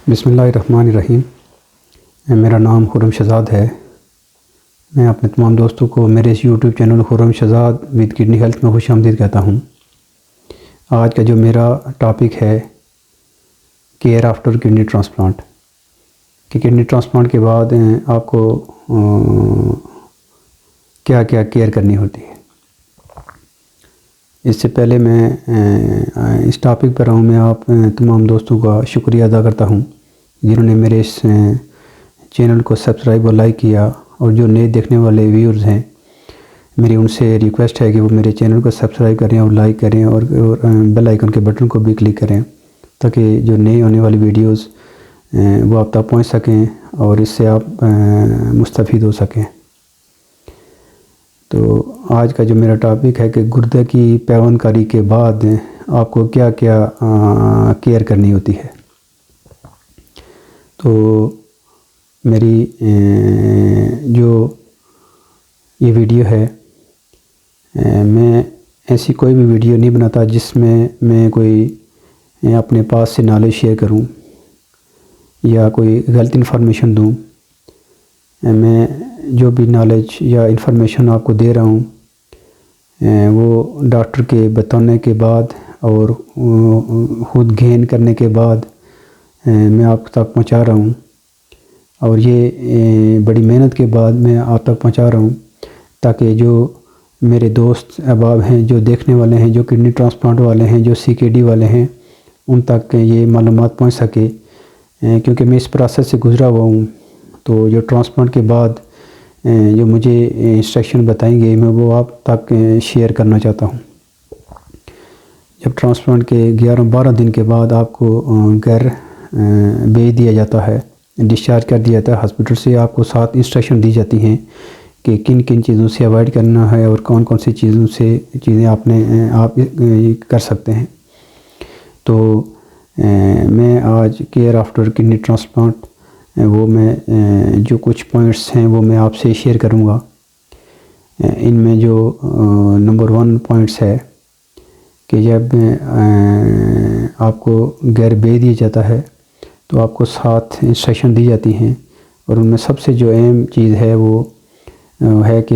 बिस्मिल्लाहिर्रहमानिर्रहीम। मेरा नाम खुर्रम शहज़ाद है। मैं अपने तमाम दोस्तों को मेरे इस YouTube channel Khurram Shahzad with kidney health में खुशामदीद कहता हूँ। आज का जो मेरा टॉपिक है केयर आफ्टर किडनी ट्रांसप्लांट, कि किडनी ट्रांसप्लांट के बाद आपको क्या क्या केयर करनी होती है। इससे पहले मैं इस टॉपिक पर आऊँ, मैं आप तमाम दोस्तों का शुक्रिया अदा करता हूँ जिन्होंने मेरे इस चैनल को सब्सक्राइब और लाइक किया, और जो नए देखने वाले व्यूअर्स हैं मेरी उनसे रिक्वेस्ट है कि वो मेरे चैनल को सब्सक्राइब करें और लाइक करें और बेल आइकन के बटन को भी क्लिक करें, ताकि जो नई होने वाली वीडियोस वो आप तक पहुंच सकें और इससे आप मुस्तफ़ीद हो सकें। तो आज का जो मेरा टॉपिक है कि गुर्दे की पैवनकारी के बाद आपको क्या क्या केयर करनी होती है। तो मेरी जो ये वीडियो है, मैं ऐसी कोई भी वीडियो नहीं बनाता जिसमें मैं कोई अपने पास से नॉलेज शेयर करूं या कोई गलत इन्फॉर्मेशन दूं। मैं जो भी नॉलेज या इन्फॉर्मेशन आपको दे रहा हूं वो डॉक्टर के बताने के बाद और खुद गेन करने के बाद मैं आप तक पहुंचा रहा हूं, और ये बड़ी मेहनत के बाद मैं आप तक पहुंचा रहा हूं, ताकि जो मेरे दोस्त अहबाब हैं, जो देखने वाले हैं, जो किडनी ट्रांसप्लांट वाले हैं, जो CKD वाले हैं, उन तक ये मालूमात पहुंच सके। क्योंकि मैं इस प्रोसेस से गुज़रा हुआ हूँ। तो जो ट्रांसप्लांट के बाद जो मुझे इंस्ट्रक्शन बताएंगे मैं वो आप तक शेयर करना चाहता हूँ। जब ट्रांसप्लांट के 11-12 दिन के बाद आपको घर भेज दिया जाता है, डिस्चार्ज कर दिया जाता है हॉस्पिटल से, आपको 7 इंस्ट्रक्शन दी जाती हैं कि किन किन चीज़ों से अवॉइड करना है और कौन कौन सी चीज़ें आप कर सकते हैं। तो मैं आज केयर आफ्टर किडनी ट्रांसप्लांट वो मैं जो कुछ पॉइंट्स हैं वो मैं आपसे शेयर करूंगा। इनमें जो नंबर 1 पॉइंट्स है कि जब आपको घर भेज दिया जाता है तो आपको 7 इंस्ट्रक्शन दी जाती हैं, और उनमें सबसे जो अहम चीज़ है वो है कि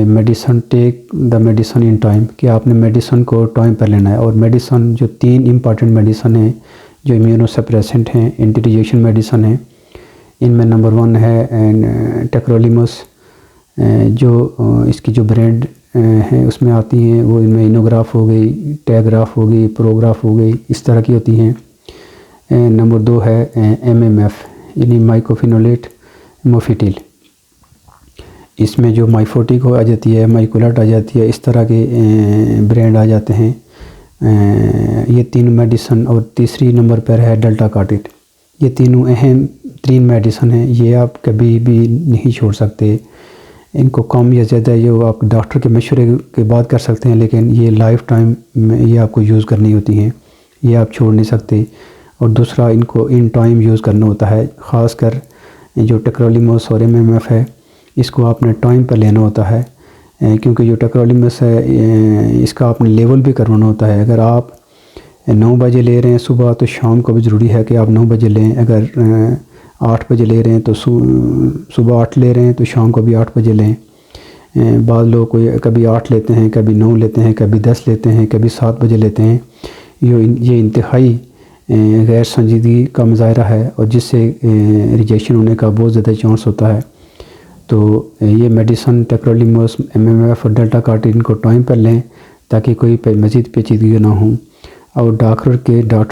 medicine, take the medicine in time, कि आपने मेडिसिन को टाइम पर लेना है। और मेडिसिन जो 3 इम्पॉर्टेंट मेडिसिन हैं जो इम्यूनोसप्रेसेंट हैं, एंटी रिजेक्शन मेडिसिन है, इनमें नंबर 1 है टेक्रोलिमस, जो इसकी जो ब्रांड है उसमें आती हैं, वो इनमें इनोग्राफ हो गई, टैग्राफ हो गई, प्रोग्राफ हो गई, इस तरह की होती हैं। नंबर 2 है MMF यानी माइकोफिनोलेट मोफिटिल, इसमें जो माइफोटिक आ जाती है, माइकोलाट आ जाती है, इस तरह के ब्रांड आ जाते हैं। ये 3 मेडिसिन, और तीसरी नंबर पर है डेल्टा कार्टिट। ये तीनों अहम 3 मेडिसिन हैं, ये आप कभी भी नहीं छोड़ सकते। इनको कम या ज़्यादा ये आप डॉक्टर के मशवरे के बाद कर सकते हैं, लेकिन ये लाइफ टाइम में ये आपको यूज़ करनी होती हैं, ये आप छोड़ नहीं सकते। और दूसरा, इनको इन टाइम यूज़ करना होता है। ख़ासकर जो टेक्रोलिमस और MMF है, इसको आपने टाइम पर लेना होता है, क्योंकि जो टेक्रोलिमस है इसका आपने लेवल भी करवाना होता है। अगर आप 9 बजे ले रहे हैं सुबह, तो शाम को भी ज़रूरी है कि आप 9 बजे लें। अगर 8 बजे ले रहे हैं तो सुबह 8 ले रहे हैं तो शाम को भी 8 बजे लें। बाद लोग कोई कभी 8 लेते हैं, कभी 9 लेते हैं, कभी 10 लेते हैं, कभी 7 बजे लेते हैं। ये इंतहाई गैर संजीदगी का मुजाहरा है, और जिससे रिजेक्शन होने का बहुत ज़्यादा चांस होता है। तो ये मेडिसिन टेक्रोलिमस, MMF और डेल्टा कार्टिन को टाइम पर लें, ताकि कोई मज़ीद पेचीदगी ना हो। और डॉक्टर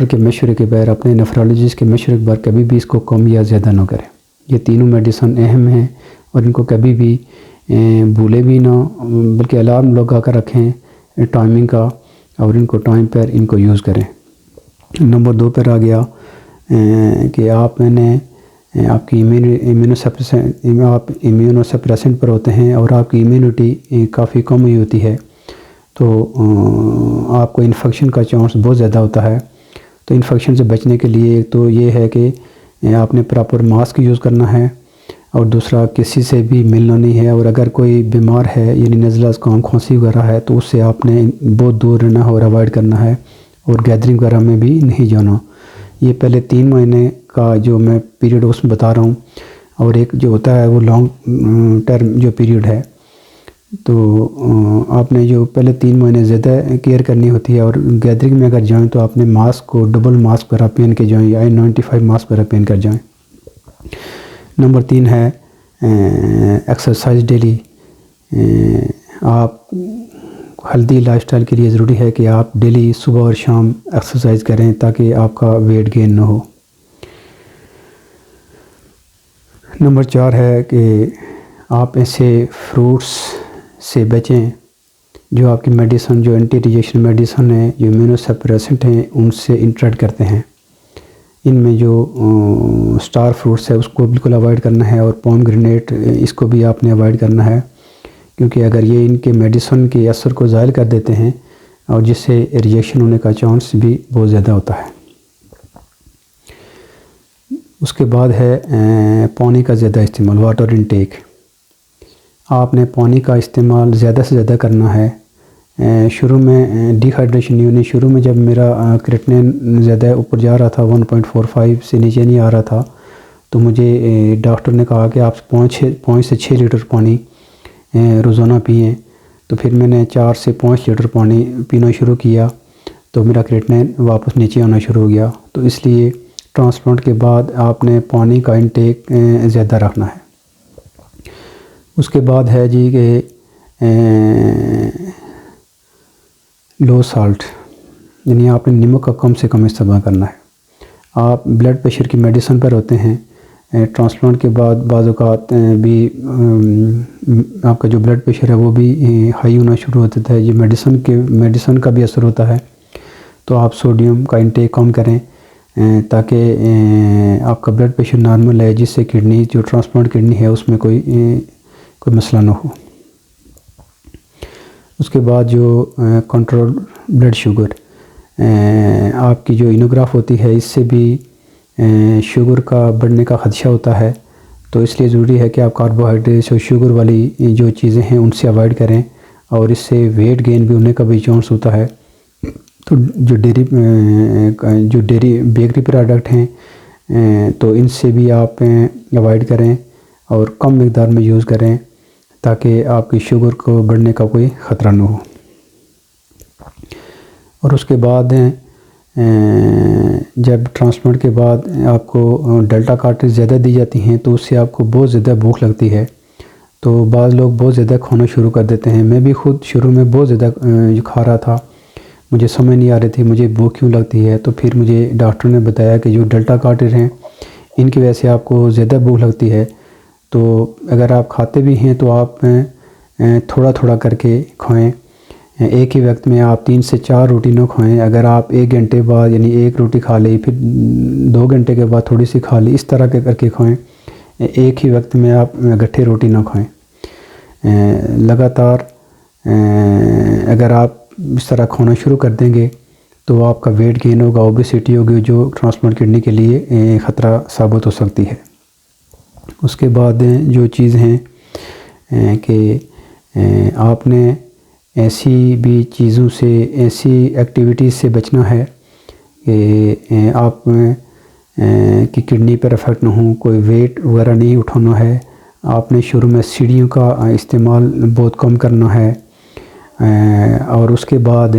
के मशवरे के बगैर, अपने नेफ्रोलॉजिस्ट के मशवरे के बगैर कभी भी इसको कम या ज़्यादा ना करें। ये तीनों मेडिसिन अहम हैं, और इनको कभी भी भूले भी ना, बल्कि अलार्म लगा कर रखें टाइमिंग का, और इनको टाइम पर इनको यूज़ करें। नंबर 2 पर आ गया कि आपकी इम्यूनोसप्रेसेंट पर होते हैं और आपकी इम्यूनिटी काफ़ी कम हुई होती है, तो आपको इन्फेक्शन का चांस बहुत ज़्यादा होता है। तो इन्फेक्शन से बचने के लिए तो ये है कि आपने प्रॉपर मास्क यूज़ करना है, और दूसरा किसी से भी मिलना नहीं है। और अगर कोई बीमार है यानी नज़ला ज़ुकाम खांसी वगैरह है, तो उससे आपने बहुत दूर रहना है और अवॉइड करना है, और गैदरिंग वगैरह में भी नहीं जाना। ये पहले 3 महीने का जो मैं पीरियड उसमें बता रहा हूँ, और एक जो होता है वो लॉन्ग टर्म जो पीरियड है। तो आपने जो पहले 3 महीने ज़्यादा केयर करनी होती है, और गैदरिंग में अगर जाएँ तो आपने मास्क को डबल मास्क वगैरह पहन के जाएँ, या N95 मास्क वगैरह पहन कर जाएँ। नंबर 3 है एक्सरसाइज डेली। आप हेल्दी लाइफस्टाइल के लिए ज़रूरी है कि आप डेली सुबह और शाम एक्सरसाइज करें ताकि आपका वेट गेन ना हो। नंबर 4 है कि आप ऐसे फ्रूट्स से बचें जो आपकी मेडिसिन, जो एंटी रिजेक्शन मेडिसिन है, जो इम्यूनोसप्रेसेंट हैं, उनसे इंटरेक्ट करते हैं। इनमें जो स्टार फ्रूट्स है उसको बिल्कुल अवॉइड करना है, और पोमग्रेनेट इसको भी आपने अवॉइड करना है, क्योंकि अगर ये इनके मेडिसिन के असर को ज़ायल कर देते हैं, और जिससे रिजेक्शन होने का चांस भी बहुत ज़्यादा होता है। उसके बाद है पानी का ज़्यादा इस्तेमाल, वाटर इनटेक। आपने पानी का इस्तेमाल ज़्यादा से ज़्यादा करना है। शुरू में डिहाइड्रेशन नहीं होनी। शुरू में जब मेरा क्रिएटिनिन ज़्यादा ऊपर जा रहा था, 1.45 से नीचे नहीं आ रहा था, तो मुझे डॉक्टर ने कहा कि आप 5 से 6 लीटर पानी रोज़ाना पिएं। तो फिर मैंने 4 से 5 लीटर पानी पीना शुरू किया, तो मेरा क्रिएटिनिन वापस नीचे आना शुरू हो गया। तो इसलिए ट्रांसप्लांट के बाद आपने पानी का इंटेक ज़्यादा रखना है। उसके बाद है जी कि लो साल्ट, यानी आपने नमक का कम से कम इस्तेमाल करना है। आप ब्लड प्रेशर की मेडिसिन पर होते हैं, ट्रांसप्लांट के बाद बाज़ औक़ात भी आपका जो ब्लड प्रेशर है वो भी हाई होना शुरू हो जाता है। ये मेडिसिन का भी असर होता है। तो आप सोडियम का इंटेक कम करें ताकि आपका ब्लड प्रेशर नॉर्मल है, जिससे किडनी, जो ट्रांसप्लांट किडनी है, उसमें कोई मसला ना हो। उसके बाद जो कंट्रोल ब्लड शुगर, आपकी जो इनोग्राफ होती है, इससे भी शुगर का बढ़ने का ख़दशा होता है। तो इसलिए ज़रूरी है कि आप कार्बोहाइड्रेट्स और शुगर वाली जो चीज़ें हैं उनसे अवॉइड करें, और इससे वेट गेन भी होने का भी चांस होता है। तो जो डेयरी बेकरी प्रोडक्ट हैं, तो इनसे भी आप अवॉइड करें और कम मकदार में यूज़ करें, ताकि आपकी शुगर को बढ़ने का कोई ख़तरा ना हो। और उसके बाद जब ट्रांसप्लांट के बाद आपको डेल्टा कार्ट्रिज ज़्यादा दी जाती हैं, तो उससे आपको बहुत ज़्यादा भूख लगती है। तो बाद लोग बहुत ज़्यादा खाना शुरू कर देते हैं। मैं भी खुद शुरू में बहुत ज़्यादा खा रहा था, मुझे समझ नहीं आ रही थी मुझे भूख क्यों लगती है। तो फिर मुझे डॉक्टर ने बताया कि जो डेल्टा कार्ट्रिज हैं, इनकी वजह से आपको ज़्यादा भूख लगती है। तो अगर आप खाते भी हैं तो आप थोड़ा थोड़ा करके खाएं। एक ही वक्त में आप 3 से 4 रोटी ना खाएं। अगर आप 1 घंटे बाद यानी 1 रोटी खा ली, फिर 2 घंटे के बाद थोड़ी सी खा ली, इस तरह के करके खाएं। एक ही वक्त में आप गट्ठे रोटी ना खाएं। लगातार अगर आप इस तरह खाना शुरू कर देंगे तो आपका वेट गेन होगा, ओबेसिटी होगी, जो ट्रांसप्लांट किडनी के लिए ख़तरा साबित हो सकती है। उसके बाद जो चीज़ हैं कि आपने ऐसी भी चीज़ों से, ऐसी एक्टिविटीज़ से बचना है कि आप की किडनी पर इफ़ेक्ट ना हो, कोई वेट वगैरह नहीं उठाना है। आपने शुरू में सीढ़ियों का इस्तेमाल बहुत कम करना है, और उसके बाद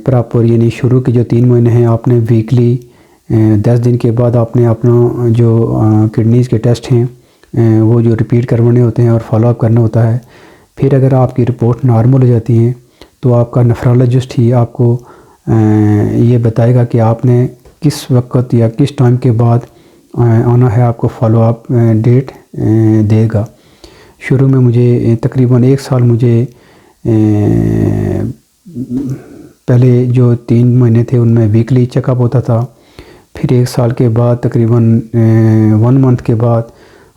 प्रॉपर यानी शुरू के जो 3 महीने हैं आपने वीकली 10 दिन के बाद आपने अपना जो किडनीज़ के टेस्ट हैं वो जो रिपीट करवाने होते हैं और फॉलोअप करना होता है। फिर अगर आपकी रिपोर्ट नॉर्मल हो जाती है तो आपका नेफ्रोलॉजिस्ट ही आपको ये बताएगा कि आपने किस वक्त या किस टाइम के बाद आना है, आपको फॉलोअप डेट देगा। शुरू में मुझे तकरीबन 1 साल मुझे पहले जो 3 महीने थे उनमें वीकली चेकअप होता था। फिर 1 साल के बाद तकरीबन 1 मंथ के बाद,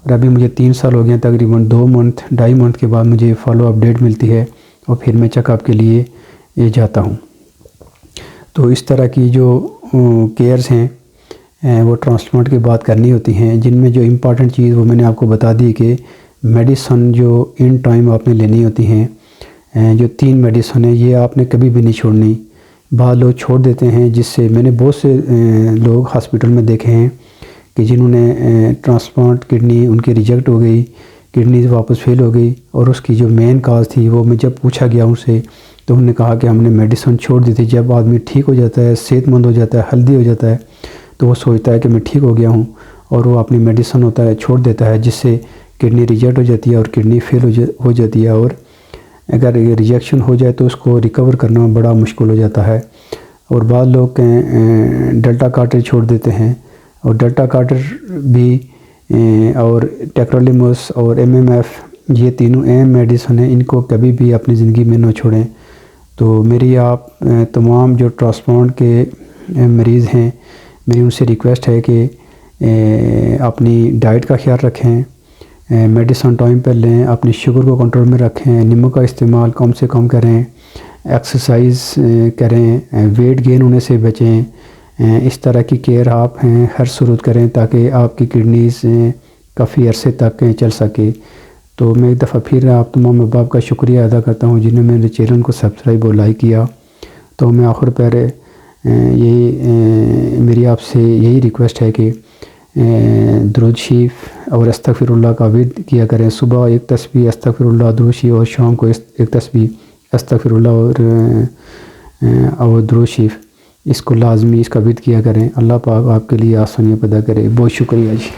और अभी मुझे 3 साल हो गए, तकरीबन 2 मंथ 2.5 मंथ के बाद मुझे फॉलो अप डेट मिलती है, और फिर मैं चेकअप के लिए जाता हूँ। तो इस तरह की जो केयर्स हैं वो ट्रांसप्लांट के बाद करनी होती हैं, जिनमें जो इम्पॉर्टेंट चीज़ वो मैंने आपको बता दी कि मेडिसन जो इन टाइम आपने लेनी होती हैं। जो 3 मेडिसन है ये आपने कभी भी नहीं छोड़नी। बाद लोग छोड़ देते हैं, जिससे मैंने बहुत से लोग हॉस्पिटल में देखे हैं कि जिन्होंने ट्रांसप्लांट किडनी उनकी रिजेक्ट हो गई, किडनी वापस फेल हो गई। और उसकी जो मेन काज थी वो मैं जब पूछा गया उनसे तो उन्होंने कहा कि हमने मेडिसिन छोड़ दी थी। जब आदमी ठीक हो जाता है, सेहतमंद हो जाता है, हेल्दी हो जाता है, तो वो सोचता है कि मैं ठीक हो गया हूँ और वो अपनी मेडिसिन होता है छोड़ देता है, जिससे किडनी रिजेक्ट हो जाती है और किडनी फेल हो जाती है। और अगर ये रिजेक्शन हो जाए तो उसको रिकवर करना बड़ा मुश्किल हो जाता है। और बाद लोग डेल्टा कार्टर छोड़ देते हैं, और डेल्टा कार्टर भी और टेक्रोलिमस और एमएमएफ, ये तीनों अहम मेडिसिन हैं, इनको कभी भी अपनी ज़िंदगी में न छोड़ें। तो मेरी आप तमाम जो ट्रांसप्लांट के मरीज़ हैं, मेरी उनसे रिक्वेस्ट है कि अपनी डाइट का ख्याल रखें, मेडिसिन टाइम पर लें, अपनी शुगर को कंट्रोल में रखें, नमक का इस्तेमाल कम से कम करें, एक्सरसाइज करें, वेट गेन होने से बचें। इस तरह की केयर आप हर सूरत करें ताकि आपकी किडनीज काफ़ी अरसे तक चल सके। तो मैं एक दफ़ा फिर आप तमाम अहबाब का शुक्रिया अदा करता हूँ जिन्होंने मेरे चैनल को सब्सक्राइब और लाइक किया। तो मैं आखिर पर यही मेरी आपसे यही रिक्वेस्ट है कि दुरूद शरीफ और अस्तगफिरुल्लाह का विर्द किया करें। सुबह एक तस्बीह अस्तगफिरुल्लाह दुरूद शरीफ और शाम को एक तस्बीह अस्तगफिरुल्लाह और दुरूद शरीफ, इसको लाजमी इसका विर्द किया करें। अल्लाह पाक आपके लिए आसानियाँ पैदा करे। बहुत शुक्रिया जी।